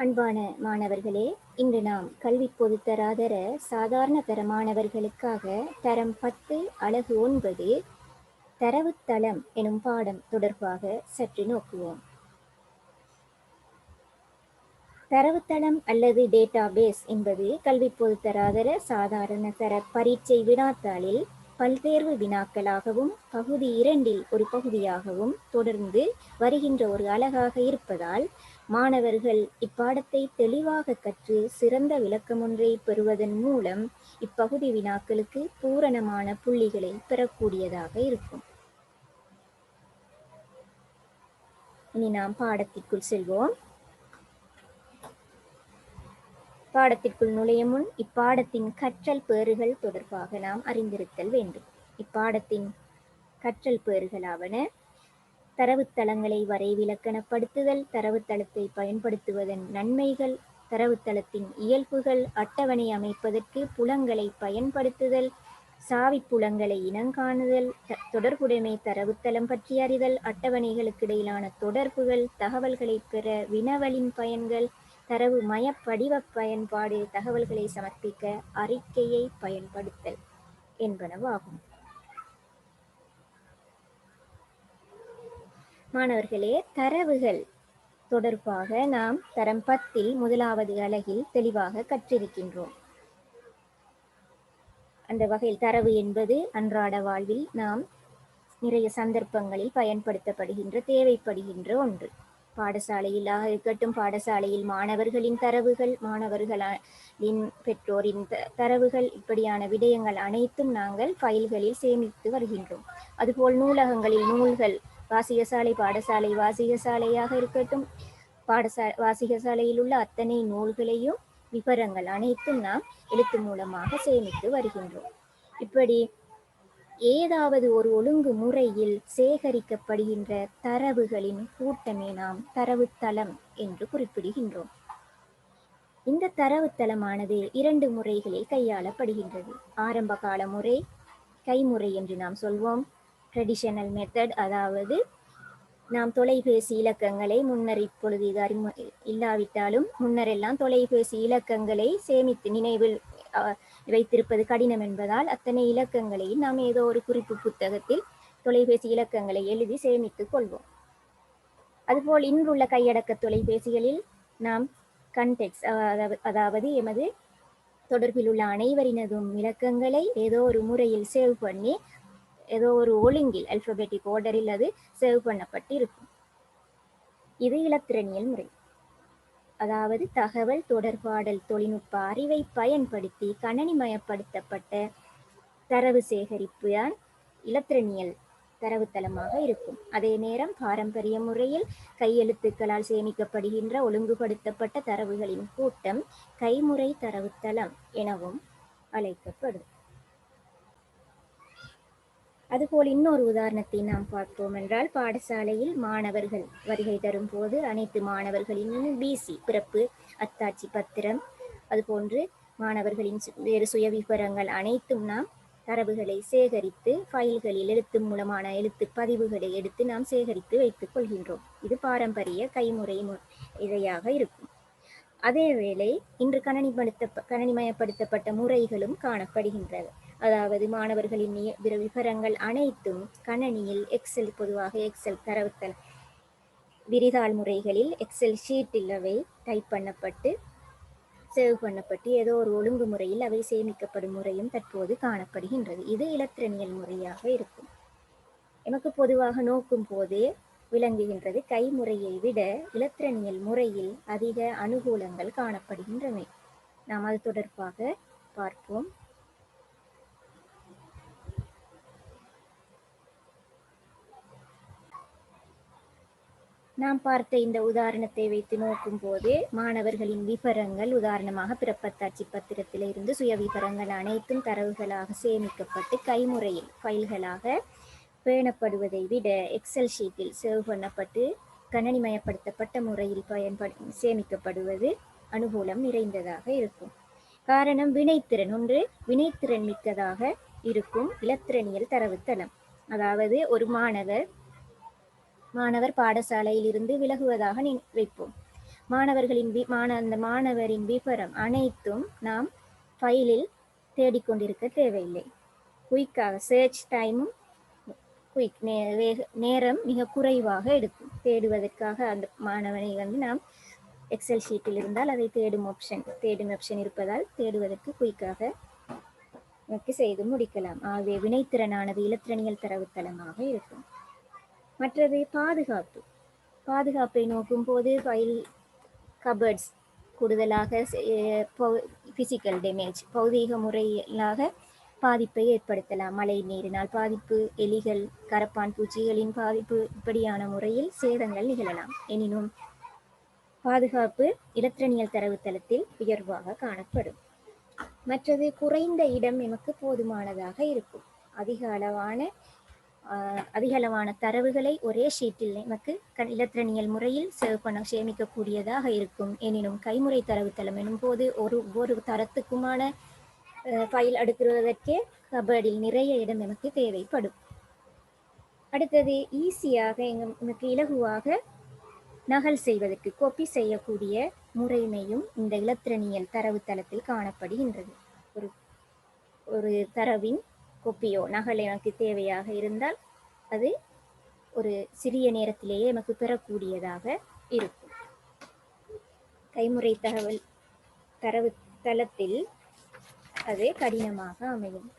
அன்பான மாணவர்களே, இன்று நாம் கல்வி பொதுத்தராதர சாதாரண தர மாணவர்களுக்காக தரம் 10 அலகு 9 தரவுத்தளம் எனும் பாடம் தொடர்பாக சற்று நோக்குவோம். தரவுத்தளம் அல்லது டேட்டாபேஸ் என்பது கல்வி பொதுத்தராதர சாதாரண தர பரீட்சை வினாத்தாளில் பல்தேர்வு வினாக்களாகவும் பகுதி 2இல் ஒரு பகுதியாகவும் தொடர்ந்து வருகின்ற ஒரு அலகாக இருப்பதால் மாணவர்கள் இப்பாடத்தை தெளிவாக கற்று சிறந்த விளக்கமொன்றை பெறுவதன் மூலம் இப்பகுதி வினாக்களுக்கு பூரணமான புள்ளிகளை பெறக்கூடியதாக இருக்கும். இனி நாம் பாடத்திற்குள் செல்வோம். பாடத்திற்குள் நுழைய முன் இப்பாடத்தின் கற்றல் பேறுகள் தொடர்பாக நாம் அறிந்திருத்தல் வேண்டும். இப்பாடத்தின் கற்றல் பேறுகளாவன: தரவுத்தளங்களை வரைவிலக்கணப்படுத்துதல், தரவுத்தளத்தை பயன்படுத்துவதன் நன்மைகள், தரவுத்தளத்தின் இயல்புகள், அட்டவணை அமைப்பதற்கு புலங்களை பயன்படுத்துதல், சாவிப்புலங்களை இனங்காணுதல், தொடர்புடைமை தரவுத்தளம் பற்றி அறிதல், அட்டவணைகளுக்கு இடையிலான தொடர்புகள், தகவல்களை பெற வினவலின் பயன்கள், தரவு மயப்படிவ பயன்பாடு, தகவல்களை சமர்ப்பிக்க அறிக்கையை பயன்படுத்தல் என்பனவாகும். மாணவர்களே, தரவுகள் தொடர்பாக நாம் தரம் 10இல் முதலாவது அலகில் தெளிவாக கற்றிருக்கின்றோம். அந்த வகையில் தரவு என்பது அன்றாட வாழ்வில் நாம் நிறைய சந்தர்ப்பங்களில் பயன்படுத்தப்படுகின்ற தேவைப்படுகின்ற ஒன்று. பாடசாலையிலாக இருக்கட்டும், பாடசாலையில் மாணவர்களின் தரவுகள், மாணவர்களின் பெற்றோரின் தரவுகள், இப்படியான விடயங்கள் அனைத்தும் நாங்கள் ஃபைல்களில் சேமித்து வருகின்றோம். அதுபோல் நூலகங்களில் நூல்கள், வாசிகசாலை பாடசாலை வாசிகசாலையாக இருக்கட்டும், வாசிகசாலையில் உள்ள அத்தனை நூல்களையும் விவரங்கள் அனைத்தும் நாம் எழுத்து மூலமாக சேமித்து வருகின்றோம். இப்படி ஏதாவது ஒரு ஒழுங்கு முறையில் சேகரிக்கப்படுகின்ற தரவுகளின் கூட்டமே நாம் தரவுத்தளம் என்று குறிப்பிடுகின்றோம். இந்த தரவுத்தளமானது 2 முறைகளில் கையாளப்படுகின்றது. ஆரம்ப கால முறை, கைமுறை என்று நாம் சொல்வோம். ட்ரெடிஷனல் மெத்தட், அதாவது நாம் தொலைபேசி இலக்கங்களை முன்னர், இப்பொழுது இது இல்லாவிட்டாலும் முன்னரெல்லாம் தொலைபேசி இலக்கங்களை சேமித்து நினைவில் வைத்திருப்பது கடினம் என்பதால் அத்தனை இலக்கங்களையும் நாம் ஏதோ ஒரு குறிப்பு புத்தகத்தில் தொலைபேசி இலக்கங்களை எழுதி சேமித்துக் கொள்வோம். அதுபோல் இன்றுள்ள கையடக்க தொலைபேசிகளில் நாம் கண்டெக்ஸ், அதாவது எமது தொடர்பில் உள்ள அனைவரினதும் இலக்கங்களை ஏதோ ஒரு முறையில் சேவ் பண்ணி ஏதோ ஒரு ஒழுங்கில் அல்பபெட்டிக் ஆர்டரில் அது சேவ் பண்ணப்பட்டு இருக்கும். இது இலத்திரனியல் முறை. அதாவது தகவல் தொடர்பாடல் தொழில்நுட்ப அறிவை பயன்படுத்தி கணனிமயப்படுத்தப்பட்ட தரவு சேகரிப்பு தான் இலத்திரனியல் தரவுத்தளமாக இருக்கும். அதே நேரம் பாரம்பரிய முறையில் கையெழுத்துக்களால் சேமிக்கப்படுகின்ற ஒழுங்குபடுத்தப்பட்ட தரவுகளின் கூட்டம் கைமுறை தரவுத்தளம் எனவும் அழைக்கப்படும். அதுபோல் இன்னொரு உதாரணத்தை நாம் பார்ப்போம் என்றால், பாடசாலையில் மாணவர்கள் வருகை தரும் போது அனைத்து மாணவர்களின் பிசி, பிறப்பு அத்தாட்சி பத்திரம், அதுபோன்று மாணவர்களின் வேறு சுய விவரங்கள் அனைத்தும் நாம் தரவுகளை சேகரித்து ஃபைல்களில் எழுத்து மூலமான எழுத்து பதிவுகளை எடுத்து நாம் சேகரித்து வைத்துக் கொள்கின்றோம். இது பாரம்பரிய கைமுறை இழையாக இருக்கும். அதேவேளை இன்று கணனிமயப்படுத்தப்பட்ட முறைகளும் காணப்படுகின்றன. அதாவது மாணவர்களின் விவரங்கள் அனைத்தும் கணனியில் எக்ஸல், பொதுவாக எக்ஸல் தரவுத்தள விரிதாள் முறைகளில் எக்ஸல் ஷீட்டில் அவை டைப் பண்ணப்பட்டு சேவ் பண்ணப்பட்டு ஏதோ ஒரு ஒழுங்கு முறையில் அவை சேமிக்கப்படும் முறையும் தற்போது காணப்படுகின்றது. இது இலத்திரனியல் முறையாக இருக்கும். எமக்கு பொதுவாக நோக்கும் போது விளங்குகின்றது, கைமுறையை விட இலத்திரனியல் முறையில் அதிக அனுகூலங்கள் காணப்படுகின்றன. நாம் அது தொடர்பாக பார்ப்போம். நாம் பார்த்த இந்த உதாரணத்தை வைத்து நோக்கும் போது மாணவர்களின் விவரங்கள், உதாரணமாக பிறப்பத்தாட்சி பத்திரத்திலிருந்து சுய விவரங்கள் அனைத்தும் தரவுகளாக சேமிக்கப்பட்டு கைமுறையில் ஃபைல்களாக பேணப்படுவதை விட எக்ஸல் ஷீட்டில் சேவ் பண்ணப்பட்டு கணனிமயப்படுத்தப்பட்ட முறையில் சேமிக்கப்படுவது அனுகூலம் நிறைந்ததாக இருக்கும். காரணம், வினைத்திறன் மிக்கதாக இருக்கும் இலத்திரனியல் தரவுத்தளம். அதாவது ஒரு மாணவர் பாடசாலையில் இருந்து விலகுவதாக வைப்போம். அந்த மாணவரின் விவரம் அனைத்தும் நாம் ஃபைலில் தேடிக்கொண்டிருக்க தேவையில்லை. குயிக்காக சர்ச் டைமும் நேரம் மிக குறைவாக எடுக்கும். தேடுவதற்காக அந்த மாணவனை நாம் எக்ஸல் ஷீட்டில் இருந்தால் அதை தேடும் ஆப்ஷன் இருப்பதால் தேடுவதற்கு குயிக்காக செய்து முடிக்கலாம். ஆகவே வினைத்திறனானது இலத்திரனியல் தரவுத்தளமாக இருக்கும். மற்றது பாதுகாப்பை நோக்கும் போது ஃபைல் கபர்ட்ஸ் கூடுதலாக பிசிக்கல் டேமேஜ் பௌதீக முறையிலாக பாதிப்பை ஏற்படுத்தலாம். மழை நீரினால் பாதிப்பு, எலிகள், கரப்பான் பூச்சிகளின் பாதிப்பு, இப்படியான முறையில் சேதங்கள் நிகழலாம். எனினும் பாதுகாப்பு இலத்திரனியல் தரவுத்தளத்தில் உயர்வாக காணப்படும். மற்றது குறைந்த இடம் நமக்கு போதுமானதாக இருக்கும். அதிக அளவான தரவுகளை ஒரே ஷீட்டில் நமக்கு இலத்திரனியல் முறையில் சேமிக்கக்கூடியதாக இருக்கும். எனினும் கைமுறை தரவுத்தளம் எனும் போது ஒவ்வொரு தரத்துக்குமான ஃபைல் அடுக்குவதற்கே கபர்டில் நிறைய இடம் நமக்கு தேவைப்படும். அடுத்தது ஈஸியாக நமக்கு இலகுவாக நகல் செய்வதற்கு கோப்பி செய்யக்கூடிய முறைமையும் இந்த இலத்திரனியல் தரவுத்தளத்தில் காணப்படுகின்றது. ஒரு தரவின் கோப்பியோ நகல் எனக்கு தேவையாக இருந்தால் அது ஒரு சிறிய நேரத்திலேயே நமக்கு பெறக்கூடியதாக இருக்கும். கைமுறை தரவுத்தளத்தில் அது கடினமாக அமையும்.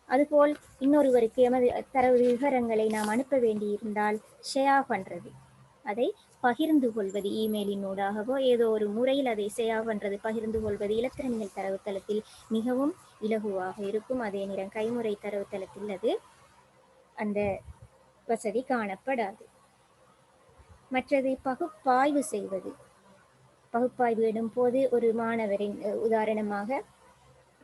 அதுபோல் இன்னொருவருக்கு எமது தரவு விவரங்களை நாம் அனுப்ப வேண்டியிருந்தால் ஷேர் பண்றது, அதை பகிர்ந்து கொள்வது, இமெயிலின் ஊடாகவோ ஏதோ ஒரு முறையில் அதை ஷேர் பண்றது, பகிர்ந்து கொள்வது இலத்திரனியல் தரவுத்தளத்தில் மிகவும் இலகுவாக இருக்கும். அதே நேரம் கைமுறை தரவுத்தளத்தில் அது அந்த வசதி காணப்படாது. மற்றது பகுப்பாய்வு செய்வது. பகுப்பாய்வு எனும் போது ஒரு மாணவரின் உதாரணமாக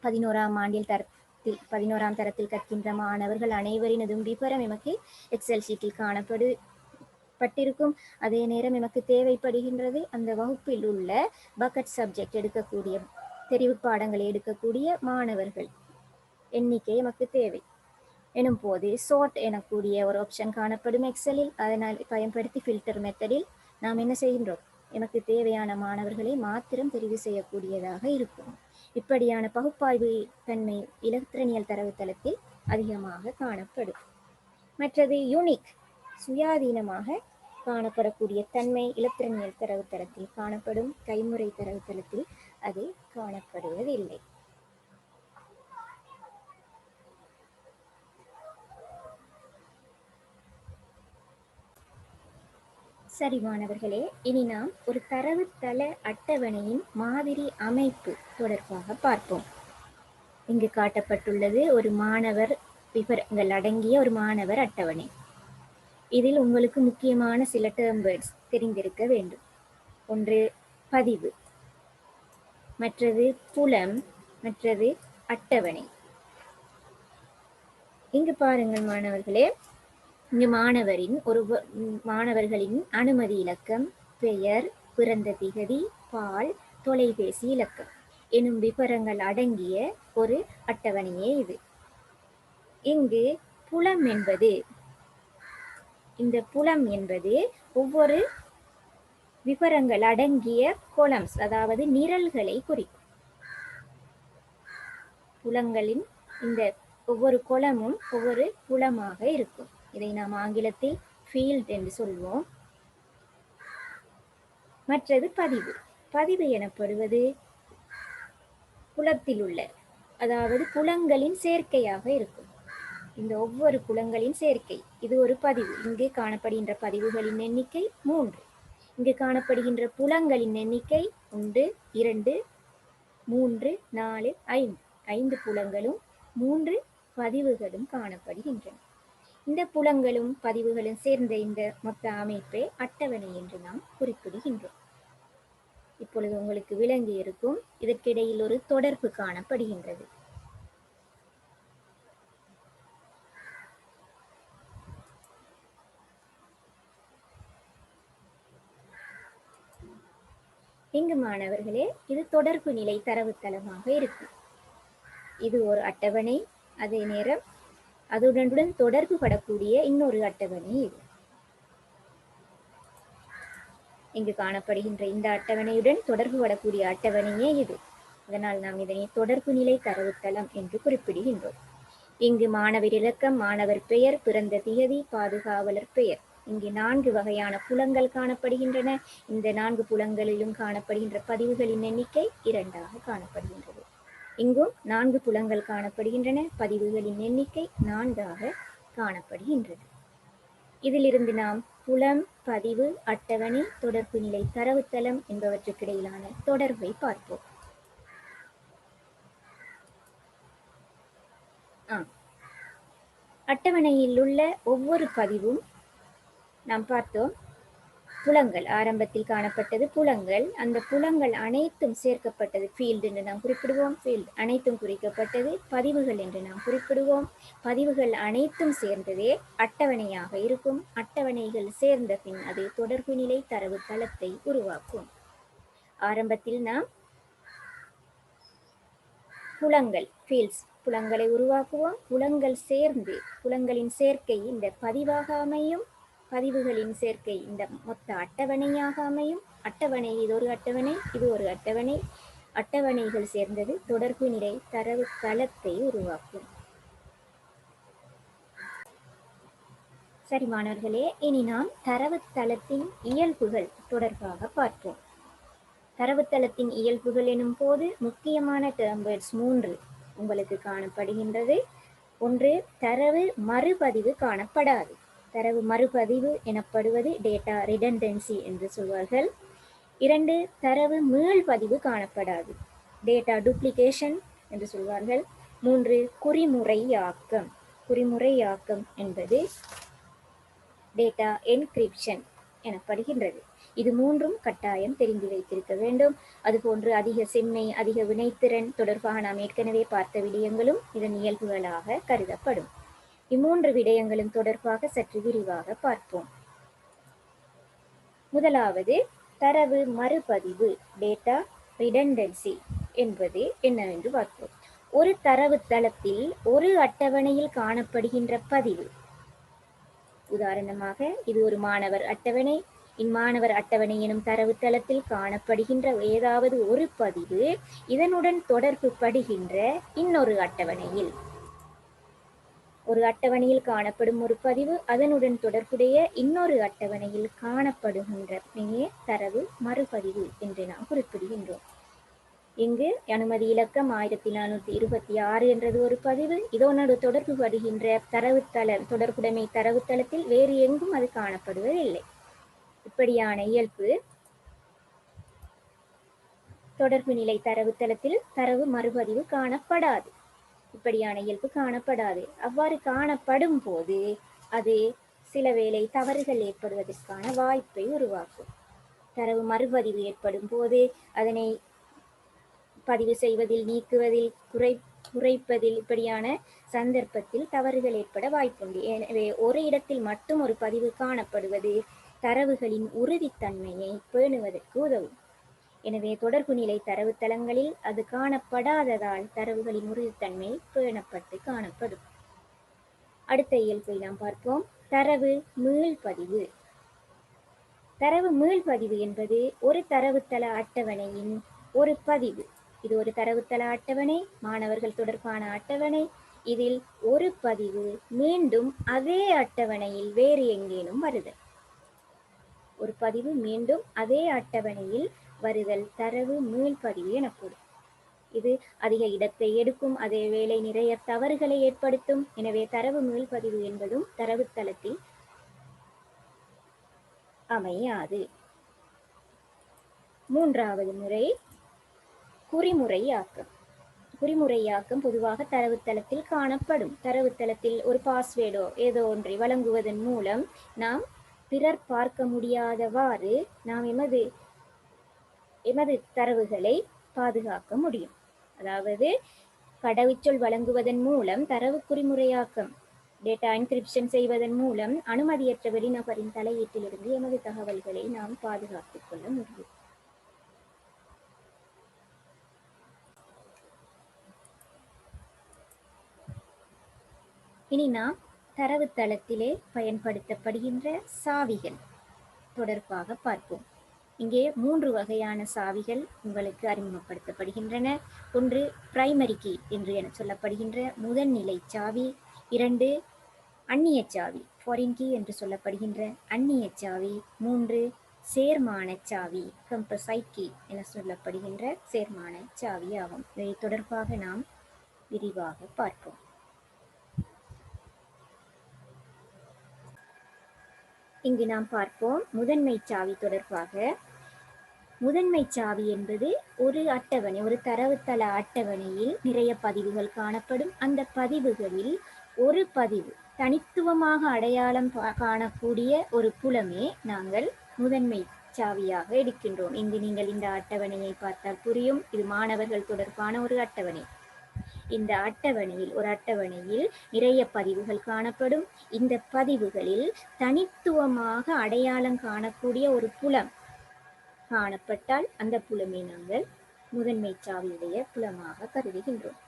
11ஆம் தரத்தில் கற்கின்ற மாணவர்கள் அனைவரினதும் விவரம் எமக்கு எக்ஸல் ஷீட்டில் காணப்பட்டிருக்கும். அதே நேரம் எமக்கு தேவைப்படுகின்றது அந்த வகுப்பில் உள்ள பக்கெட் சப்ஜெக்ட் எடுக்கக்கூடிய தெரிவு பாடங்களை எடுக்கக்கூடிய மாணவர்கள் எண்ணிக்கை எமக்கு தேவை எனும் போது சோர்ட் எனக்கூடிய ஒரு ஆப்ஷன் காணப்படும் எக்ஸலில். அதனால் பயன்படுத்தி ஃபில்டர் மெத்தடில் நாம் என்ன செய்கின்றோம், எனக்கு தேவையான மாணவர்களை மாத்திரம் தெரிவு செய்யக்கூடியதாக இருக்கும். இப்படியான பகுப்பாய்வு தன்மை இலத்திரனியல் தரவுத்தளத்தில் அதிகமாக காணப்படும். மற்றது யூனிக், சுயாதீனமாக காணப்படக்கூடிய தன்மை இலத்திரனியல் தரவுத்தளத்தில் காணப்படும். கைமுறை தரவுத்தளத்தில் அது காணப்படுவதில்லை. சரி மாணவர்களே, இனி நாம் ஒரு தரவுத்தள அட்டவணையின் மாதிரி அமைப்பு தொடர்பாக பார்ப்போம். இங்கு காட்டப்பட்டுள்ளது ஒரு மாணவர் விவரங்கள் அடங்கிய ஒரு மாணவர் அட்டவணை. இதில் உங்களுக்கு முக்கியமான சில டேர்ம் வேர்ட்ஸ் தெரிந்திருக்க வேண்டும். ஒன்று பதிவு, மற்றது புலம், மற்றது அட்டவணை. இங்கு பாருங்கள் மாணவர்களே, இங்கு மாணவர்களின் அனுமதி இலக்கம், பெயர், பிறந்த திகதி, பால், தொலைபேசி இலக்கம் எனும் விவரங்கள் அடங்கிய ஒரு அட்டவணையே இது. இங்கு புலம் என்பது ஒவ்வொரு விவரங்கள் அடங்கிய கொலம்ஸ், அதாவது நிரல்களை குறிக்கும். புலங்களின் இந்த ஒவ்வொரு கொலமும் ஒவ்வொரு புலமாக இருக்கும். இதை நாம் ஆங்கிலத்தில் ஃபீல்ட் என்று சொல்வோம். மற்றது பதிவு எனப்படுவது புலத்தில் உள்ள, அதாவது புலங்களின் சேர்க்கையாக இருக்கும். இந்த ஒவ்வொரு புலங்களின் சேர்க்கை, இது ஒரு பதிவு. இங்கு காணப்படுகின்ற பதிவுகளின் எண்ணிக்கை 3. இங்கு காணப்படுகின்ற புலங்களின் எண்ணிக்கை 1, 2, 3, 4, 5. 5 புலங்களும் 3 பதிவுகளும் காணப்படுகின்றன. இந்த புலங்களும் பதிவுகளும் சேர்ந்த இந்த மொத்த அமைப்பை அட்டவணை என்று நாம் குறிப்பிடுகின்றோம். இப்பொழுது உங்களுக்கு விளங்கி இருக்கும், இதற்கிடையில் ஒரு தொடர்பு காணப்படுகின்றது. இங்கு மாணவர்களே, இது தொடர்பு நிலை தரவுத்தளமாக இருக்கும். இது ஒரு அட்டவணை, அதே நேரம் அதுடன் தொடர்பு படக்கூடிய இன்னொரு அட்டவணை இது. இங்கு காணப்படுகின்ற இந்த அட்டவணையுடன் தொடர்பு படக்கூடிய அட்டவணையே இது. அதனால் நாம் இதனை தொடர்பு நிலை தரவுத்தளம் என்று குறிப்பிடுகின்றோம். இங்கு மாணவர் இலக்கம், மாணவர் பெயர், பிறந்த திகதி, பாதுகாவலர் பெயர், இங்கு 4 வகையான புலங்கள் காணப்படுகின்றன. இந்த 4 புலங்களிலும் காணப்படுகின்ற பதிவுகளின் எண்ணிக்கை 2ஆக காணப்படுகின்றது. இங்கும் 4 புலங்கள் காணப்படுகின்றன, பதிவுகளின் எண்ணிக்கை 4ஆக காணப்படுகின்றது. இதிலிருந்து நாம் புலம், பதிவு, அட்டவணை, தொடர்பு நிலை தரவுத்தளம் என்பவற்றுக்கிடையிலான தொடர்பை பார்ப்போம். அட்டவணையில் உள்ள ஒவ்வொரு பதிவும் நாம் பார்த்தோம். புலங்கள் ஆரம்பத்தில் காணப்பட்டது புலங்கள். அந்த புலங்கள் அனைத்தும் சேர்க்கப்பட்டது ஃபீல்டு என்று நாம் குறிப்பிடுவோம். ஃபீல்டு அனைத்தும் குறிக்கப்பட்டது பதிவுகள் என்று நாம் குறிப்பிடுவோம். பதிவுகள் அனைத்தும் சேர்ந்ததே அட்டவணையாக இருக்கும். அட்டவணைகள் சேர்ந்த பின் அது தொடர்பு நிலை தரவு தளத்தை உருவாக்கும். ஆரம்பத்தில் நாம் புலங்கள் ஃபீல்ட்ஸ் புலங்களை உருவாக்குவோம். புலங்கள் சேர்ந்து புலங்களின் சேர்க்கை இந்த பதிவாக அமையும். பதிவுகளின் சேர்க்கை இந்த மொத்த அட்டவணையாக அமையும். அட்டவணை இது ஒரு அட்டவணை, இது ஒரு அட்டவணை. அட்டவணைகள் சேர்ந்தது தொடர்பு நிலை தரவு தளத்தை உருவாக்கும். சரி மாணவர்களே, இனி நாம் தரவுத்தளத்தின் இயல்புகள் தொடர்பாக பார்ப்போம். தரவுத்தளத்தின் இயல்புகள் எனும் போது முக்கியமான டேர்ம்வேர்ட்ஸ் 3 உங்களுக்கு காணப்படுகின்றது. ஒன்று, தரவு மறுபதிவு காணப்படாது. தரவு மறுபதிவு எனப்படுவது டேட்டா ரிடண்டன்சி என்று சொல்வார்கள். 2, தரவு மீள்பதிவு காணப்படாது. டேட்டா டூப்ளிகேஷன் என்று சொல்வார்கள். 3, குறிமுறையாக்கம். குறிமுறையாக்கம் என்பது டேட்டா என்கிரிப்ஷன் எனப்படுகின்றது. இது 3ம் கட்டாயம் தெரிந்து வைத்திருக்க வேண்டும். அதுபோன்று அதிக செம்மை, அதிக வினைத்திறன் தொடர்பாக நாம் ஏற்கனவே பார்த்த விடயங்களும் இதன் இயல்புகளாக கருதப்படும். இம்மூன்று விடயங்களும் தொடர்பாக சற்று விரிவாக பார்ப்போம். முதலாவது, தரவு மறுபதிவு டேட்டா ரிடண்டன்சி என்பது என்னவென்று பார்ப்போம். ஒரு தரவுத்தளத்தில் ஒரு அட்டவணையில் காணப்படுகின்ற பதிவு, உதாரணமாக இது ஒரு மாணவர் அட்டவணை. இம்மாணவர் அட்டவணை எனும் தரவுத்தளத்தில் காணப்படுகின்ற ஏதாவது ஒரு பதிவு இதனுடன் தொடர்பு படுகின்ற இன்னொரு அட்டவணையில், ஒரு அட்டவணையில் காணப்படும் ஒரு பதிவு அதனுடன் தொடர்புடைய இன்னொரு அட்டவணையில் காணப்படுகின்ற தரவு மறுபதிவு என்று நாம் குறிப்பிடுகின்றோம். இங்கு அனுமதி இலக்கம் 1426 என்றது ஒரு பதிவு. இதனோடு தொடர்பு படுகின்ற தொடர்புடைமை தரவுத்தளத்தில் வேறு எங்கும் அது காணப்படுவதில்லை. இப்படியான இயல்பு தொடர்பு நிலை தரவுத்தளத்தில் தரவு மறுபதிவு காணப்படாது. இப்படியான இயல்பு காணப்படாது. அவ்வாறு காணப்படும் போது அது சில வேளை தவறுகள் ஏற்படுவதற்கான வாய்ப்பை உருவாக்கும். தரவு மறுபதிவு ஏற்படும் போது அதனை பதிவு செய்வதில், நீக்குவதில், குறைப்பதில் இப்படியான சந்தர்ப்பத்தில் தவறுகள் ஏற்பட வாய்ப்புண்டு. எனவே ஒரு இடத்தில் மட்டும் ஒரு பதிவு காணப்படுவது தரவுகளின் உறுதித்தன்மையை பேணுவதற்கு உதவும். எனவே தொடர்பு நிலை தரவுத்தளங்களில் அது காணப்படாததால் தரவுகளின் உறுதித்தன்மை பேணப்பட்டு காணப்படும். அடுத்த இயல்பை நாம் பார்ப்போம். தரவு மீள்பதிவு. தரவு மீள்பதிவு என்பது ஒரு தரவுத்தள அட்டவணையின் ஒரு பதிவு. இது ஒரு தரவுத்தள அட்டவணை, மாணவர்கள் தொடர்பான அட்டவணை. இதில் ஒரு பதிவு மீண்டும் அதே அட்டவணையில் வேறு எங்கேனும் வருதல். ஒரு பதிவு மீண்டும் அதே அட்டவணையில் வருதல் தரவு மீள்பதிவு எனப்படும். இது அதிக இடத்தை எடுக்கும், அதே வேளை நிறைய தவறுகளை ஏற்படுத்தும். எனவே தரவு மீள்பதிவு என்பதும் தரவுத்தளத்தில் அமையாது. மூன்றாவது முறை குறிமுறையாக்கம். குறிமுறையாக்கம் பொதுவாக தரவுத்தளத்தில் காணப்படும். தரவுத்தளத்தில் ஒரு பாஸ்வேர்டோ ஏதோ ஒன்றை வழங்குவதன் மூலம் நாம் பிறர் பார்க்க முடியாதவாறு நாம் எமது தரவுகளை பாதுகாக்க முடியும். அதாவது கடவுச்சொல் வழங்குவதன் மூலம் தரவு குறிமுறையாக்கம் டேட்டா என்கிரிப்ஷன் செய்வதன் மூலம் அனுமதியற்ற வெளிநபரின் தலையீட்டிலிருந்து எமது தகவல்களை நாம் பாதுகாத்துக் கொள்ள முடியும். இனி நாம் தரவுத்தளத்திலே பயன்படுத்தப்படுகின்ற சாவிகள் தொடர்பாக பார்ப்போம். இங்கே 3 வகையான சாவிகள் உங்களுக்கு அறிமுகப்படுத்தப்படுகின்றன. ஒன்று பிரைமரி கீ என்று சொல்லப்படுகின்ற முதன்நிலை சாவி. 2 அந்நிய சாவி, ஃபாரின் கீ என்று சொல்லப்படுகின்ற அந்நிய சாவி. 3 சேர்மான சாவி, கம்போசைட் கீ என சொல்லப்படுகின்ற சேர்மான சாவி ஆகும். இதை தொடர்பாக நாம் விரிவாக பார்ப்போம். இங்கு நாம் பார்ப்போம் முதன்மை சாவி தொடர்பாக. முதன்மை சாவி என்பது ஒரு அட்டவணை, ஒரு தரவுத்தள அட்டவணையில் நிறைய பதிவுகள் காணப்படும். அந்த பதிவுகளில் ஒரு பதிவு தனித்துவமாக அடையாளம் காணக்கூடிய ஒரு புலமே நாங்கள் முதன்மை சாவியாக எடுக்கின்றோம். இங்கு நீங்கள் இந்த அட்டவணையை பார்த்தால் புரியும். இது மாணவர்கள் தொடர்பான ஒரு அட்டவணை. இந்த அட்டவணையில் ஒரு அட்டவணையில் நிறைய பதிவுகள் காணப்படும். இந்த பதிவுகளில் தனித்துவமாக அடையாளம் காணக்கூடிய ஒரு புலம் காணப்பட்டால் அந்த புலமை நாங்கள் முதன்மை சாவியுடைய புலமாக கருதுகின்றோம்.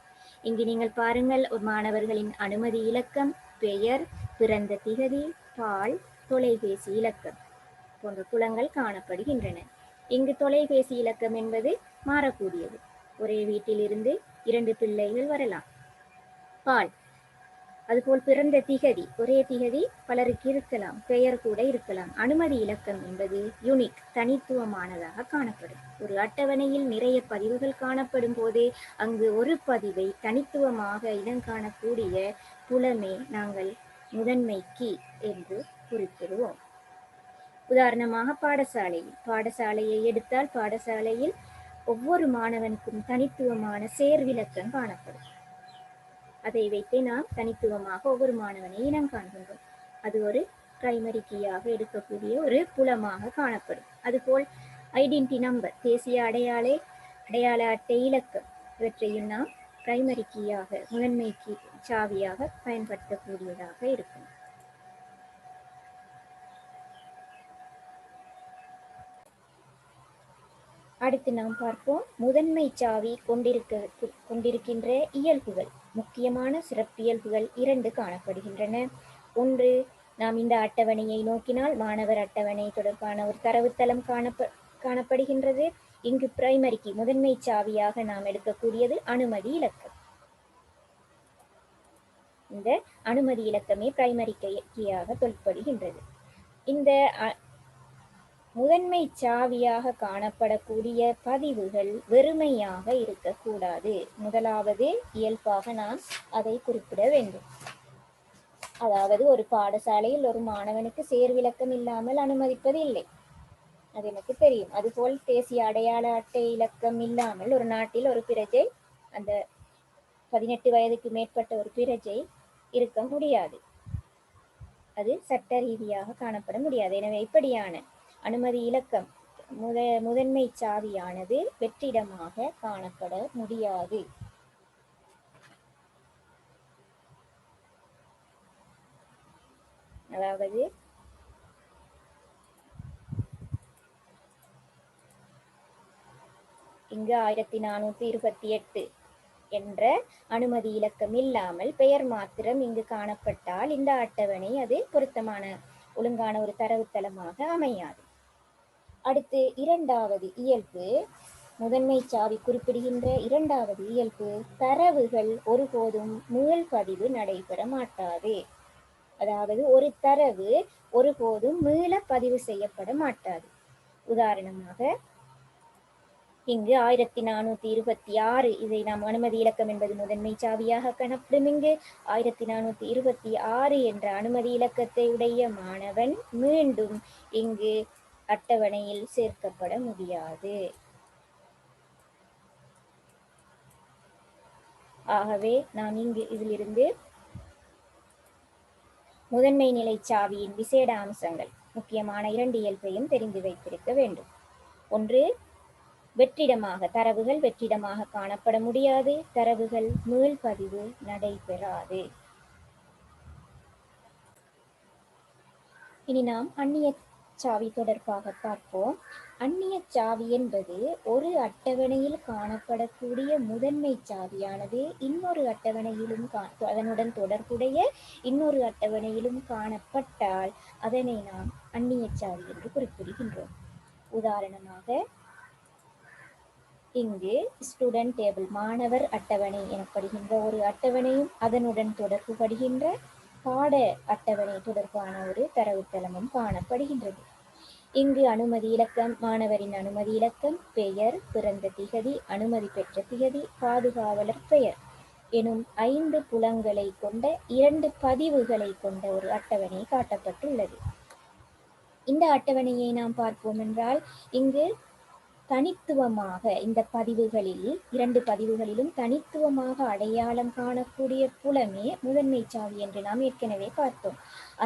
இங்கு நீங்கள் பாருங்கள், ஒரு மாணவர்களின் அனுமதி இலக்கம், பெயர், பிறந்த திகதி, பால், தொலைபேசி இலக்கம் போன்ற புலங்கள் காணப்படுகின்றன. இங்கு தொலைபேசி இலக்கம் என்பது மாறக்கூடியது. ஒரே வீட்டில் இருந்து 2 பிள்ளைகள் வரலாம். பால் அதுபோல் பிறந்த திகதி, ஒரே திகதி பலருக்கு இருக்கலாம், பெயர் கூட இருக்கலாம். அனுமதி இலக்கம் என்பது யூனிக், தனித்துவமானதாக காணப்படும். ஒரு அட்டவணையில் நிறைய பதிவுகள் காணப்படும் போது அங்கு ஒரு பதிவை தனித்துவமாக இனம் காணக்கூடிய புலமே நாங்கள் முதன்மை கீ என்று குறிப்பிடுவோம். உதாரணமாக பாடசாலையை எடுத்தால் பாடசாலையில் ஒவ்வொரு மாணவனுக்கும் தனித்துவமான சேர்விலக்கம் காணப்படும். அதை வைத்து நாம் தனித்துவமாக ஒவ்வொரு மாணவனை இனம் காண்கின்றோம். அது ஒரு பிரைமரி கீயாக எடுக்கக்கூடிய ஒரு புலமாக காணப்படும். அதுபோல் ஐடென்டி நம்பர், தேசிய அடையாள அட்டை இலக்கம், இவற்றையும் நாம் பிரைமரி கீயாக, முதன்மை கீ சாவியாக பயன்படுத்தக்கூடியதாக இருக்கும். அடுத்து நாம் பார்ப்போம் முதன்மை சாவி கொண்டிருக்கின்ற இயல்புகள். முக்கியமான சிறப்பியல்புகள் 2 காணப்படுகின்றன. ஒன்று, நாம் இந்த அட்டவணையை நோக்கினால் மாணவர் அட்டவணை தொடர்பான ஒரு தரவுத்தளம் காணப்படுகின்றது. இங்கு பிரைமரி கீ, முதன்மை சாவியாக நாம் எடுக்கக்கூடியது அனுமதி இலக்கம். இந்த அனுமதி இலக்கமே பிரைமரி கீயாக தொல்படுகின்றது. இந்த முதன்மை சாவியாக காணப்படக்கூடிய பதிவுகள் வெறுமையாக இருக்கக்கூடாது. முதலாவது இயல்பாக நாம் அதை குறிப்பிட வேண்டும். அதாவது ஒரு பாடசாலையில் ஒரு மாணவனுக்கு சேர்விலக்கம் இல்லாமல் அனுமதிப்பது இல்லை, அது எனக்கு தெரியும். அதுபோல் தேசிய அடையாள அட்டை இலக்கம் இல்லாமல் ஒரு நாட்டில் ஒரு பிரஜை, அந்த 18 வயதுக்கு மேற்பட்ட ஒரு பிரஜை இருக்க முடியாது. அது சட்ட ரீதியாக காணப்பட முடியாது. எனவே இப்படியான அனுமதி இலக்கம் முதன்மை சாவியானது வெற்றிடமாக காணப்பட முடியாது. அதாவது இங்கு 1428 என்ற அனுமதி இலக்கம் இல்லாமல் பெயர் மாத்திரம் இங்கு காணப்பட்டால் இந்த அட்டவணை அது பொருத்தமான ஒழுங்கான ஒரு தரவுத்தளமாக அமையாது. அடுத்து இரண்டாவது இயல்பு, முதன்மை சாவி குறிப்பிடுகின்ற இரண்டாவது இயல்பு, தரவுகள் ஒருபோதும் மீள்பதிவு நடைபெற மாட்டாது. அதாவது ஒரு தரவு ஒருபோதும் மீள பதிவு செய்யப்பட மாட்டாது. உதாரணமாக இங்கு 1426, இதை நாம் அனுமதி இலக்கம் என்பது முதன்மை சாவியாக காணப்படும். இங்கு 1426 என்ற அனுமதி இலக்கத்தை உடைய மாணவன் மீண்டும் இங்கு அட்டவணையில் சேர்க்கப்பட முடியாது. ஆகவே நாம் இங்கு இதிலிருந்து முதன்மை நிலை சாவியின் விசேட அம்சங்கள், முக்கியமான 2 இயல்பையும் தெரிந்து வைத்திருக்க வேண்டும். ஒன்று, தரவுகள் வெற்றிடமாக காணப்பட முடியாது, தரவுகள் மீள்பதிவு நடைபெறாது. இனி நாம் அந்நிய சாவி தொடர்பாக பார்ப்போம். அந்நிய சாவி என்பது ஒரு அட்டவணையில் காணப்படக்கூடிய முதன்மை சாவியானது இன்னொரு அட்டவணையிலும் அதனுடன் தொடர்புடைய இன்னொரு அட்டவணையிலும் காணப்பட்டால் அதனை நாம் அந்நிய சாவி என்று குறிப்பிடுகின்றோம். உதாரணமாக இங்கு ஸ்டூடெண்ட் டேபிள் மாணவர் அட்டவணை எனப்படுகின்ற ஒரு அட்டவணையும் அதனுடன் தொடர்பு படுகின்ற பாட அட்டவணை தொடர்பான ஒரு தரவுத்தளமும் காணப்படுகின்றது. இங்கு அனுமதி இலக்கம், மாணவரின் அனுமதி இலக்கம், பெயர், பிறந்த திகதி, அனுமதி பெற்ற திகதி, பாதுகாவலர் பெயர் எனும் 5 புலங்களை கொண்ட 2 பதிவுகளை கொண்ட ஒரு அட்டவணை காட்டப்பட்டுள்ளது. இந்த அட்டவணையை நாம் பார்ப்போம் என்றால் இங்கு தனித்துவமாக இந்த பதிவுகளில் 2 பதிவுகளிலும் தனித்துவமாக அடையாளம் காணக்கூடிய புலமே முதன்மை சாவி என்று நாம் ஏற்கனவே பார்த்தோம்.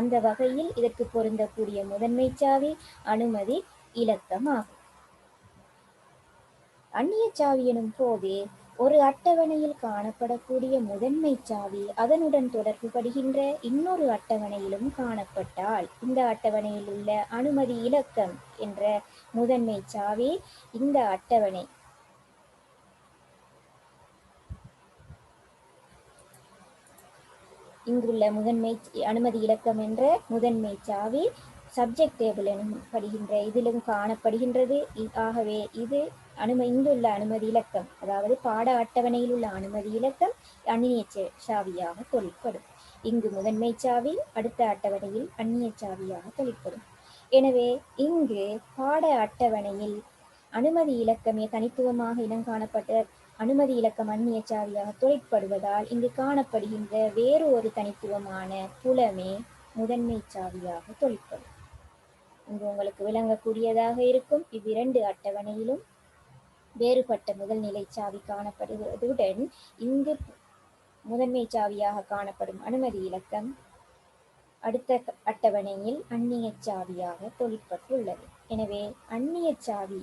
அந்த வகையில் இதற்கு பொருந்தக்கூடிய முதன்மை சாவி அனுமதி இலக்கம் ஆகும். அந்நிய சாவி எனும் போது ஒரு அட்டவணையில் காணப்படக்கூடிய முதன்மை சாவி அதனுடன் தொடர்பு படுகின்ற இன்னொரு அட்டவணையிலும் காணப்பட்டால் இந்த அட்டவணையில் உள்ள அனுமதி இலக்கம் என்ற முதன்மை சாவி இந்த அட்டவணை இங்குள்ள அனுமதி இலக்கம் என்ற முதன்மை சாவி சப்ஜெக்ட் டேபிள் எனப்படுகின்ற இதிலும் காணப்படுகின்றது. ஆகவே இது இங்குள்ள அனுமதி இலக்கம், அதாவது பாட அட்டவணையில் உள்ள அனுமதி இலக்கம் அந்நிய சாவியாக தொழிற்படும். இங்கு முதன்மை சாவி அடுத்த அட்டவணையில் அந்நிய சாவியாக தொழிற்படும். எனவே இங்கு பாட அட்டவணையில் அனுமதி இலக்கமே தனித்துவமாக இனம் காணப்பட்ட அனுமதி இலக்கம் அந்நிய சாவியாக தொழிற்படுவதால் இங்கு காணப்படுகின்ற வேறு ஒரு தனித்துவமான புலமே முதன்மை சாவியாக தொழிற்படும். இங்கு உங்களுக்கு விளங்கக்கூடியதாக இருக்கும். இவ்விரண்டு அட்டவணையிலும் வேறுபட்ட முதல்நிலை சாவி காணப்படுவதுடன் இங்கு முதன்மை சாவியாக காணப்படும் அனுமதி இலக்கம் அடுத்த அட்டவணையில் அந்நிய சாவியாக தொழிற்பட்டுள்ளது. எனவே அந்நிய சாவி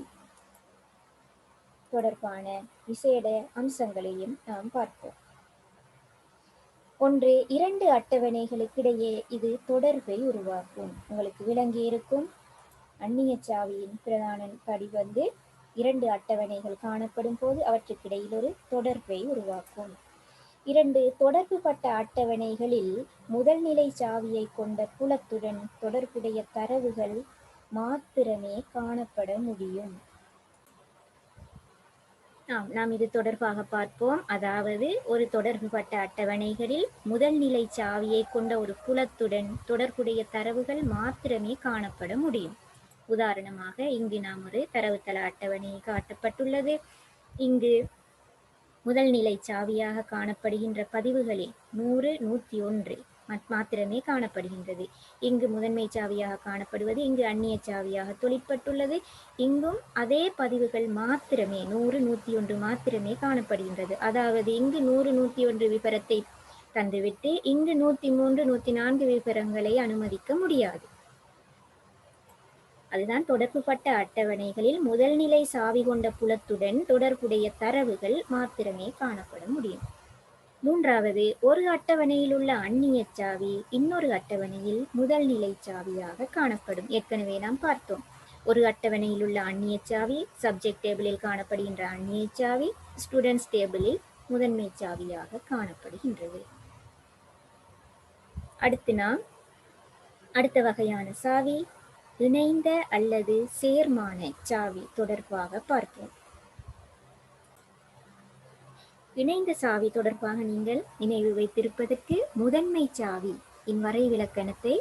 தொடர்பான விசேட அம்சங்களையும் நாம் பார்ப்போம். ஒன்று, 2 அட்டவணைகளுக்கிடையே இது தொடர்பை உருவாக்கும். உங்களுக்கு விளங்கி இருக்கும். அந்நிய சாவியின் பிரதான படி 2 அட்டவணைகள் காணப்படும் போது அவற்றுக்கிடையில் ஒரு தொடர்பை உருவாக்கும். 2 தொடர்புபட்ட அட்டவணைகளில் முதல்நிலை சாவியை கொண்ட புலத்துடன் தொடர்புடைய தரவுகள் மாத்திரமே காணப்பட முடியும். நாம் இது தொடர்பாக பார்ப்போம். அதாவது ஒரு தொடர்புபட்ட அட்டவணைகளில் முதல்நிலை சாவியை கொண்ட ஒரு புலத்துடன் தொடர்புடைய தரவுகள் மாத்திரமே காணப்பட முடியும். உதாரணமாக இங்கு நாம் ஒரு தரவுத்தள அட்டவணை காட்டப்பட்டுள்ளது. இங்கு முதல்நிலை சாவியாக காணப்படுகின்ற பதிவுகளில் 100, 101 மாத்திரமே காணப்படுகின்றது. இங்கு முதன்மை சாவியாக காணப்படுவது இங்கு அந்நிய சாவியாக தொழிற்பட்டுள்ளது. இங்கும் அதே பதிவுகள் மாத்திரமே 100, 101 மாத்திரமே காணப்படுகின்றது. அதாவது இங்கு 100, 101 விபரத்தை தந்துவிட்டு இங்கு 103, 104 விபரங்களை அனுமதிக்க முடியாது. அதுதான் தொடர்புபட்ட அட்டவணைகளில் முதல்நிலை சாவி கொண்ட புலத்துடன் தொடர்புடைய தரவுகள் மாத்திரமே காணப்பட முடியும். 3வது, ஒரு அட்டவணையில் உள்ள அந்நிய சாவி இன்னொரு அட்டவணையில் முதல்நிலை சாவியாக காணப்படும். ஏற்கனவே நாம் பார்த்தோம். ஒரு அட்டவணையில் உள்ள அந்நிய சாவி சப்ஜெக்ட் டேபிளில் காணப்படுகின்ற அந்நிய சாவி ஸ்டூடெண்ட்ஸ் டேபிளில் முதன்மை சாவியாக காணப்படுகின்றது. அடுத்த வகையான சாவி இணைந்த அல்லது சேர்மான சாவி தொடர்பாக பார்ப்போம். இணைந்த சாவி தொடர்பாக நீங்கள் நினைவு வைத்திருப்பதற்கு முதன்மை சாவி வரைவிலக்கணத்தை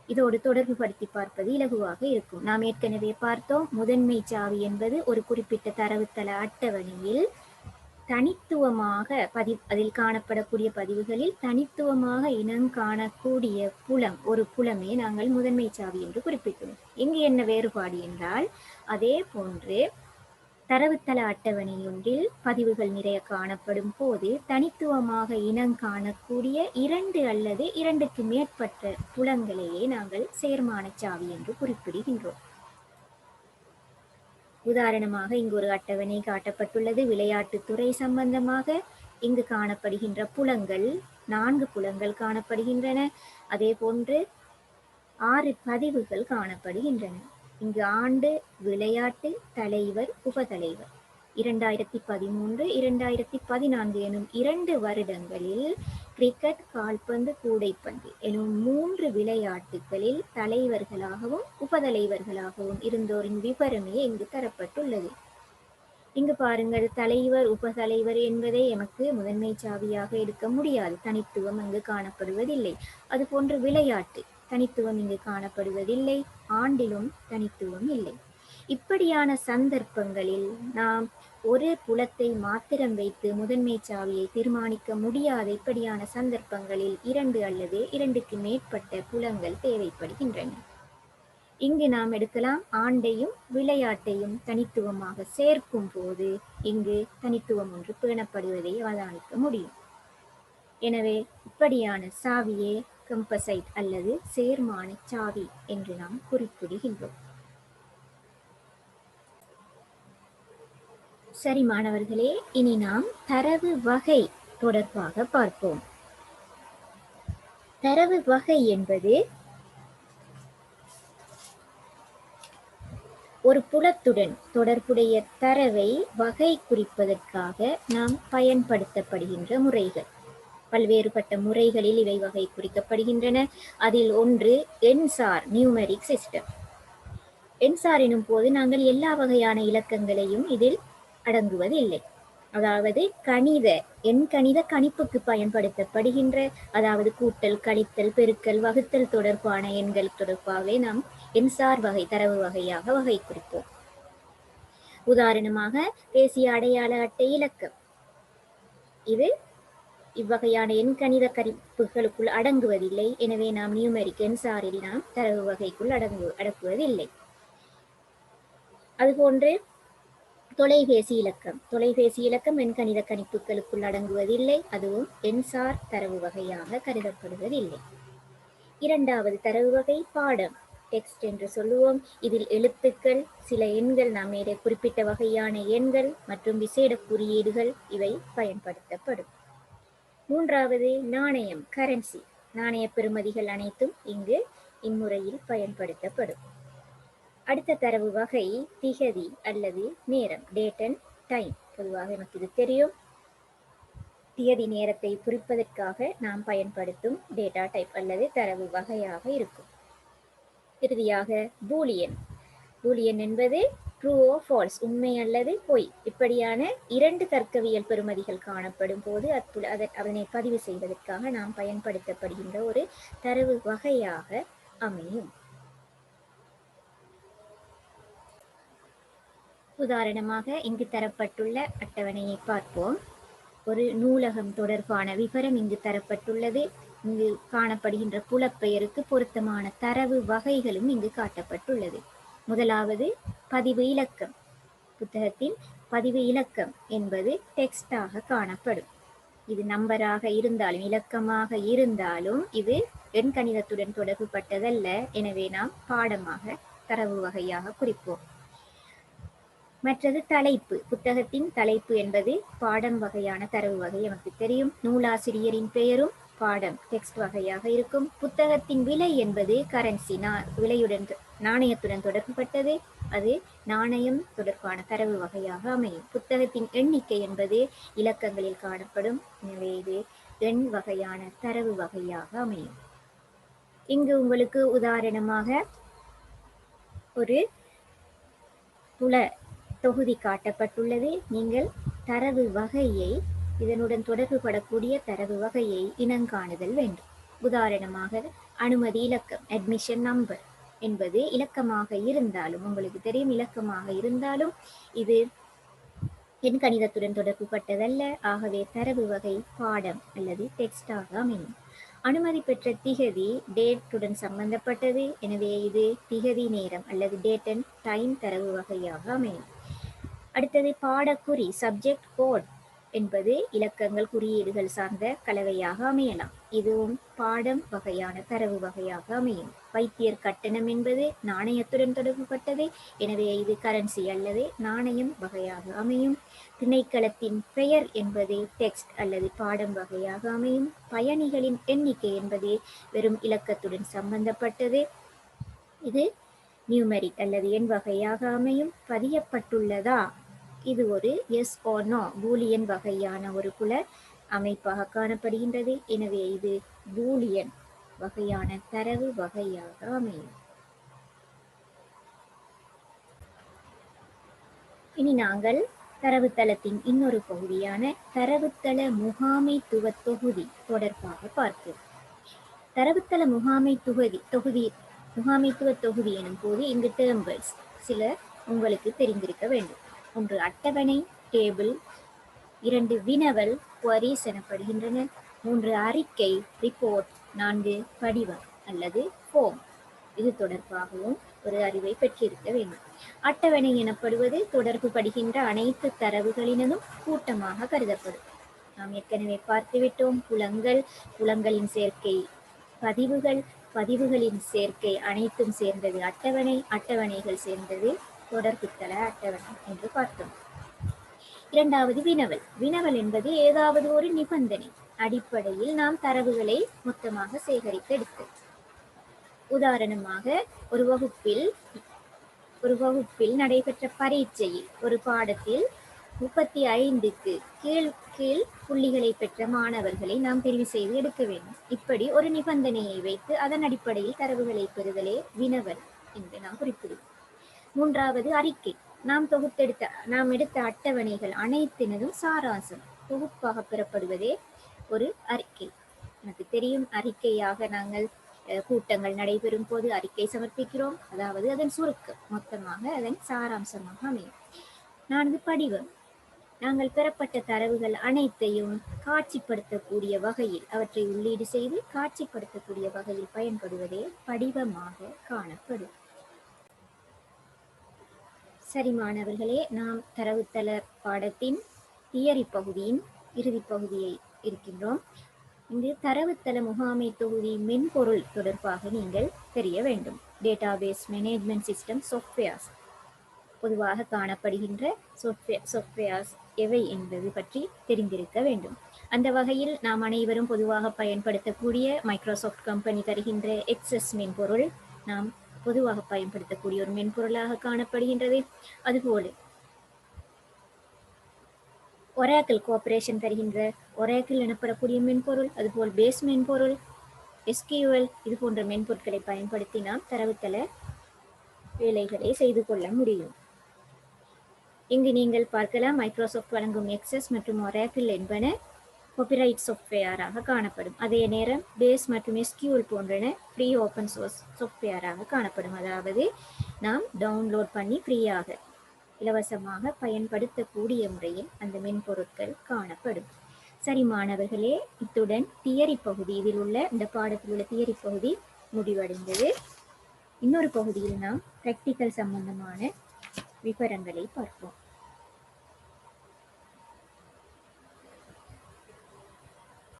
இதோடு தொடர்பு படுத்தி பார்ப்பது இலகுவாக இருக்கும். நாம் ஏற்கனவே பார்த்தோம், முதன்மை சாவி என்பது ஒரு குறிப்பிட்ட தரவுத்தள அட்டவணையில் தனித்துவமாக அதில் காணப்படக்கூடிய பதிவுகளில் தனித்துவமாக இனம் காணக்கூடிய புலம், ஒரு புலமே நாங்கள் முதன்மை சாவி என்று குறிப்பிட்டோம். இங்கு என்ன வேறுபாடு என்றால், அதே போன்று தரவுத்தள அட்டவணை ஒன்றில் பதிவுகள் நிறைய காணப்படும் போது தனித்துவமாக இனம் காணக்கூடிய 2 அல்லது 2க்கு மேற்பட்ட புலங்களையே நாங்கள் சேர்மான சாவி என்று குறிப்பிடுகின்றோம். உதாரணமாக இங்கு ஒரு அட்டவணை காட்டப்பட்டுள்ளது. விளையாட்டுத்துறை சம்பந்தமாக இங்கு காணப்படுகின்ற புலங்கள் 4 புலங்கள் காணப்படுகின்றன. அதே போன்று 6 பதிவுகள் காணப்படுகின்றன. இங்கு ஆண்டு, விளையாட்டு, தலைவர், உபதலைவர் 2013 2014 எனும் 2 வருடங்களில் கிரிக்கெட், கால்பந்து, கூடைப்பந்து எனும் 3 விளையாட்டுகளில் தலைவர்களாகவும் உபதலைவர்களாகவும் இருந்தோரின் விவரமே இங்கு தரப்பட்டுள்ளது. இங்கு பாருங்கள், தலைவர் உபதலைவர் என்பதை எமக்கு முதன்மை சாவியாக எடுக்க முடியாது. தனித்துவம் அங்கு காணப்படுவதில்லை. அதுபோன்று விளையாட்டு தனித்துவம் இங்கு காணப்படுவதில்லை. ஆண்டிலும் தனித்துவம் இல்லை. இப்படியான சந்தர்ப்பங்களில் நாம் ஒரு புலத்தை மாத்திரம் வைத்து முதன்மை சாவியை தீர்மானிக்க முடியாத இப்படியான சந்தர்ப்பங்களில் 2 அல்லது 2க்கு மேற்பட்ட புலங்கள் தேவைப்படுகின்றன. இங்கு நாம் எடுக்கலாம் ஆண்டையும் விளையாட்டையும் தனித்துவமாக சேர்க்கும் போது இங்கு தனித்துவம் ஒன்று பேணப்படுவதை அவதானிக்க முடியும். எனவே இப்படியான சாவியே கம்பசைட் அல்லது சேர்மான சாவி என்று நாம் குறிப்பிடுகின்றோம். சரி மாணவர்களே, இனி நாம் தரவு வகை தொடர்பாக பார்ப்போம். தரவு வகை என்பது ஒரு புலத்துடன் தொடர்புடைய தரவை வகை குறிப்பதற்காக நாம் பயன்படுத்தப்படுகின்ற முறைகள். பல்வேறுபட்ட முறைகளில் இவை வகை குறிக்கப்படுகின்றன. அதில் ஒன்று எண்சார் நியூமெரிக் சிஸ்டம். எண்சார் எனும் போது நாங்கள் எல்லா வகையான இலக்கங்களையும் இதில் அடங்குவதில்லை. அதாவது எண்கணித கணிப்புக்கு பயன்படுத்தப்படுகின்ற, அதாவது கூட்டல், கழித்தல், பெருக்கல், வகுத்தல் தொடர்பான எண்கள் தொடர்பாகவே நாம் எண்சார் வகை தரவு வகையாக வகை குறிப்போம். உதாரணமாக தேசிய அடையாள அட்டை இலக்கம், இது இவ்வகையான எண்கணித கணிப்புகளுக்குள் அடங்குவதில்லை. எனவே நாம் நியூமெரிக் எண்சாரில் நாம் தரவு வகைக்குள் அடக்குவதில்லை. அதுபோன்று தொலைபேசி இலக்கம் எண்கணித கணிப்புகளுக்குள் அடங்குவதில்லை. அதுவும் எண்சார் தரவு வகையாக கருதப்படுவதில்லை. இரண்டாவது தரவு வகை பாடம், டெக்ஸ்ட் என்று சொல்லுவோம். இதில் எழுத்துக்கள், சில எண்கள், நாம் மேலே குறிப்பிட்ட வகையான எண்கள் மற்றும் விசேட குறியீடுகள் இவை பயன்படுத்தப்படும். மூன்றாவது நாணயம், கரன்சி. நாணய பெறுமதிகள் அனைத்தும் இங்கு இம்முறையில் பயன்படுத்தப்படும். அடுத்த தரவு வகை திகதி அல்லது நேரம், டேட் அண்ட் டைம். பொதுவாக நமக்கு இது தெரியும். திகதி நேரத்தை குறிப்பதற்காக நாம் பயன்படுத்தும் டேட்டா டைப் அல்லது தரவு வகையாக இருக்கும். இறுதியாக பூலியன் என்பது ட்ரூ ஓ ஃபால்ஸ், உண்மை அல்லது பொய். இப்படியான 2 தர்க்கவியல் பெறுமதிகள் காணப்படும் போது அதனை பதிவு செய்வதற்காக நாம் பயன்படுத்தப்படுகின்ற ஒரு தரவு வகையாக அமையும். உதாரணமாக இங்கு தரப்பட்டுள்ள அட்டவணையை பார்ப்போம். ஒரு நூலகம் தொடர்பான விவரம் இங்கு தரப்பட்டுள்ளது. இங்கு காணப்படுகின்ற புலப்பெயருக்கு பொருத்தமான தரவு வகைகளும் இங்கு காட்டப்பட்டுள்ளது. முதலாவது பதிவு இலக்கம். புத்தகத்தின் பதிவு இலக்கம் என்பது டெக்ஸ்டாக காணப்படும். இது நம்பராக இருந்தாலும் இலக்கமாக இருந்தாலும் இது எண்கணிதத்துடன் தொடர்புபட்டதல்ல. எனவே நாம் பாடமாக தரவு வகையாக குறிப்போம். மற்றது தலைப்பு. புத்தகத்தின் தலைப்பு என்பது பாடம் வகையான தரவு வகை நமக்கு தெரியும். நூலாசிரியரின் பெயரும் பாடம் டெக்ஸ்ட் வகையாக இருக்கும். புத்தகத்தின் விலை என்பது கரன்சி, விலையுடன் நாணயத்துடன் தொடர்புபட்டது. அது நாணயம் தொடர்பான தரவு வகையாக அமையும். புத்தகத்தின் எண்ணிக்கை என்பது இலக்கங்களில் காணப்படும். எனவே இது எண் வகையான தரவு வகையாக அமையும். இங்கு உங்களுக்கு உதாரணமாக ஒரு புல தொகுதி காட்டப்பட்டுள்ளது. நீங்கள் தரவு வகையை, இதனுடன் தொடர்புபடக்கூடிய தரவு வகையை இனங்காணுதல் வேண்டும். உதாரணமாக அனுமதி இலக்கம், அட்மிஷன் நம்பர் என்பது இலக்கமாக இருந்தாலும், உங்களுக்கு தெரியும் இலக்கமாக இருந்தாலும் இது எண்கணிதத்துடன் தொடர்புபட்டதல்ல. ஆகவே தரவு வகை பாடம் அல்லது டெக்ஸ்டாக அமையும். அனுமதி பெற்ற திகதி டேட்டுடன் சம்பந்தப்பட்டது. எனவே இது திகதி நேரம் அல்லது டேட் அண்ட் டைம் தரவு வகையாக அமையும். அடுத்தது பாடக்குறி, சப்ஜெக்ட் கோட் என்பது இலக்கங்கள், குறியீடுகள் சார்ந்த கலவையாக அமையலாம். இதுவும் பாடம் வகையான தரவு வகையாக அமையும். வைத்தியர் கட்டணம் என்பது நாணயத்துடன் தொடர்புபட்டது. எனவே இது கரன்சி அல்லது நாணயம் வகையாக அமையும். திணைக்களத்தின் பெயர் என்பது டெக்ஸ்ட் அல்லது பாடம் வகையாக அமையும். பயணிகளின் எண்ணிக்கை என்பது வெறும் இலக்கத்துடன் சம்பந்தப்பட்டது. இது நியூமெரிக் அல்லது எண் வகையாக அமையும். பதியப்பட்டுள்ளதா இது ஒரு எஸ் ஆர் நோ பூலியன் வகையான ஒரு புல அமைப்பாக காணப்படுகின்றது. எனவே இது பூலியன் வகையான தரவு வகையாக அமையும். இனி நாங்கள் தரவுத்தளத்தின் இன்னொரு பகுதியான தரவுத்தள முகாமைத்துவ தொகுதி தொடர்பாக பார்ப்போம். தரவுத்தள முகாமைத்துவ தொகுதி எனும் போது இங்கு டேர்ம்ஸ் சில உங்களுக்கு தெரிந்திருக்க வேண்டும். ஒன்று அட்டவணை டேபிள், 2 வினவல் குவரிஸ் எனப்படுகின்றன, 3 அறிக்கை ரிப்போர்ட், 4 படிவம் அல்லது ஃபார்ம். இது தொடர்பாகவும் ஒரு அறிவை பெற்றிருக்க வேண்டும். அட்டவணை எனப்படுவது தொடர்பு படுகின்ற அனைத்து தரவுகளினதும் கூட்டமாக கருதப்படும். நாம் ஏற்கனவே பார்த்துவிட்டோம். புலங்களின் சேர்க்கை பதிவுகளின் சேர்க்கை அனைத்தும் சேர்ந்தது அட்டவணை, அட்டவணைகள் சேர்ந்தது தொடர்பு தள அட்டவணை என்று பார்த்தோம். இரண்டாவது வினவல் என்பது ஏதாவது ஒரு நிபந்தனை அடிப்படையில் நாம் தரவுகளை மொத்தமாக சேகரித்து எடுத்தது. உதாரணமாக ஒரு வகுப்பில் நடைபெற்ற பரீட்சையில் ஒரு பாடத்தில் 35க்கு கீழ் புள்ளிகளை பெற்ற மாணவர்களை நாம் தெரிவு செய்து எடுக்க வேண்டும். இப்படி ஒரு நிபந்தனையை வைத்து அதன் அடிப்படையில் தரவுகளை பெறுதலே வினவல் என்று நாம் குறிப்பிடுவோம். மூன்றாவது அறிக்கை. நாம் எடுத்த அட்டவணைகள் அனைத்தினதும் சாராம்சம் தொகுப்பாக பெறப்படுவதே ஒரு அறிக்கை. எனக்கு தெரியும், அறிக்கையாக நாங்கள் கூட்டங்கள் நடைபெறும் போது அறிக்கை சமர்ப்பிக்கிறோம், அதாவது அதன் சுருக்கம் மொத்தமாக அதன் சாராம்சமாக அமையும். 4 படிவம். நாங்கள் பெறப்பட்ட தரவுகள் அனைத்தையும் காட்சிப்படுத்தக்கூடிய வகையில் அவற்றை உள்ளீடு செய்து காட்சிப்படுத்தக்கூடிய வகையில் பயன்படுவதே படிவமாக காணப்படும். சரி மாணவர்களே, நாம் தரவுத்தள பாடத்தின் தியரி பகுதியின் இறுதி பகுதியை இருக்கின்றோம். இங்கு தரவுத்தள முகாமை தொகுதி மென்பொருள் தொடர்பாக நீங்கள் தெரிய வேண்டும். டேட்டாபேஸ் மேனேஜ்மெண்ட் சிஸ்டம் சாஃப்ட்வேர்ஸ், பொதுவாக காணப்படுகின்ற சாஃப்ட்வேர்ஸ் எவை என்பது பற்றி தெரிந்திருக்க வேண்டும். அந்த வகையில் நாம் அனைவரும் பொதுவாக பயன்படுத்தக்கூடிய மைக்ரோசாஃப்ட் கம்பெனி தருகின்ற எக்ஸஸ் மென்பொருள் நாம் பொதுவாக பயன்படுத்தக்கூடிய ஒரு மென்பொருளாக காணப்படுகின்றது. அதுபோல ஒராக்கிள் கோஆபரேஷன் தருகின்ற ஒராக்கிள் எனப்படக்கூடிய மென்பொருள், அதுபோல் பேஸ் மென்பொருள், SQL இது போன்ற மென்பொருட்களை பயன்படுத்தி நாம் தரவுத்தள வேலைகளை செய்து கொள்ள முடியும். இங்கு நீங்கள் பார்க்கலாம், மைக்ரோசாஃப்ட் வழங்கும் எக்ஸஸ் மற்றும் ஒராக்கிள் என்பன காப்பிரைட் சாஃப்ட்வேராக காணப்படும். அதே நேரம் பேஸ் மற்றும் SQL போன்றன ஃப்ரீ ஓப்பன் சோர்ஸ் சாஃப்ட்வேராக காணப்படும். அதாவது நாம் டவுன்லோட் பண்ணி ஃப்ரீயாக இலவசமாக பயன்படுத்தக்கூடிய முறையில் அந்த மென்பொருட்கள் காணப்படும். சரி மாணவர்களே, இத்துடன் தியரி பகுதி, இதில் உள்ள இந்த பாடத்தில் உள்ள தியரி பகுதி முடிவடைந்தது. இன்னொரு பகுதியில் நாம் பிராக்டிக்கல் சம்பந்தமான விவரங்களை பார்ப்போம்.